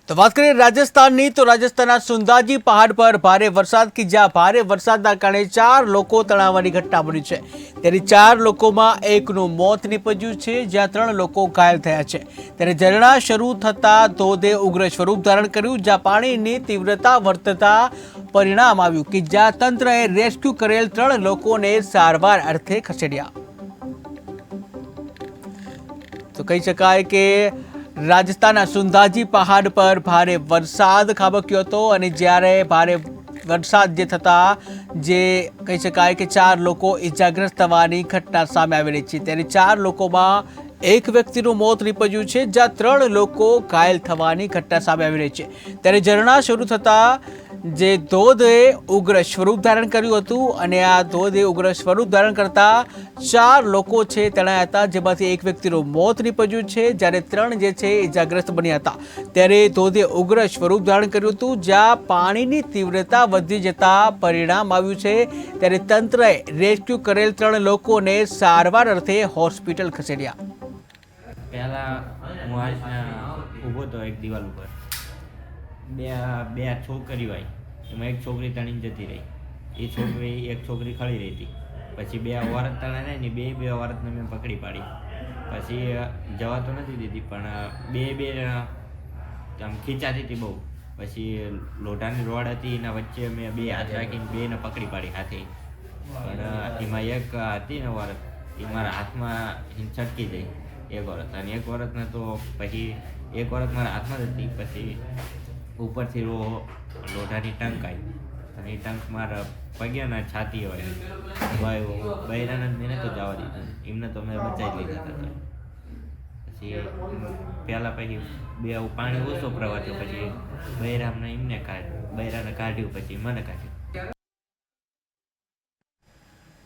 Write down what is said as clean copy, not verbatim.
तो बात करें राजस्थान की तो राजस्थान सुंदाजी पहाड़ पर भारे वरसाद की ज्યાં ભારે વરસાદના કારણે 4 લોકો તણાવવાની ઘટના બની છે ત્યારે 4 લોકોમાં એકનું મોત નીપજ્યું છે જ્યાં 3 લોકો ઘાયલ થયા છે ત્યારે ઝરણા શરૂ થતા ધોધે ઉગ્ર સ્વરૂપ ધારણ કર્યું જ્યાં પાણીની તીવ્રતા વર્તતા પરિણામ આવ્યું કે જ્યાં તંત્રએ રેસ્ક્યુ કરેલ 3 લોકોને સારવાર અર્થે ખસેડ્યા। तो कही शकाय के राजस्थान सुंदाजी पहाड़ पर भारे वरसाद खाबक्यो हतो अने ज्यारे भारे वरसाद जे थता जे कही शकाय के 4 लोको इजाग्रस्त थवानी घटना सामे आवी रही छे त्यारे 4 लोकोमां एक व्यक्तिनुं मोत निपज्युं छे ज्यां 3 लोको घायल थवानी घटना सामे आवी रही छे त्यारे झरણા शरू थता जे ધોધે ઉગ્ર સ્વરૂપ ધારણ કર્યું હતું અને આ ધોધે ઉગ્ર સ્વરૂપ ધારણ કરતા 4 લોકો છે તણાયા હતા જેમાંથી એક વ્યક્તિનું મોત નીપજ્યું છે જ્યારે 3 જે છે ઇજાગ્રસ્ત બન્યા હતા ત્યારે ધોધે ઉગ્ર સ્વરૂપ ધારણ કર્યું હતું જ્યાં પાણીની તીવ્રતા વધી જતા પરિણામ આવ્યું છે ત્યારે તંત્રએ રેસ્ક્યુ કરેલ 3 લોકોને સારવાર અર્થે હોસ્પિટલ ખસેડ્યા। પહેલા હું ઊભો તો એક દિવાલ ઉપર બે છોકરીઓ આવી એમાં એક છોકરી તણીને જતી રહી એ છોકરી એક છોકરી ખડી રહી હતી પછી બે औरत તણે ને બે औरतને મેં પકડી પાડી પછી જવા તો નથી દીધી પણ બે આમ ખીચાતી હતી બહુ પછી લોઢાની રોડ હતી એના વચ્ચે મેં બે હાથ રાખીને બેને પકડી પાડી હાથે પણ એમાં એક હતી ને औरत એ મારા હાથમાં છટકી ગઈ એક औरत અને એક औरतને તો પછી એક औरत મારા હાથમાં જ હતી પછી ઉપરથી લોઢાની ટંક આવી અને એ ટંક મારા પગ્યાના છાતી હોય બૈરાને મેં તો જવા દીધું એમને તો મેં બચાવી લીધા હતા પછી પહેલાં પછી બે પાણી ઓછો પ્રવાહ થયો પછી બૈરાને કાઢ્યું પછી મને કાઢ્યું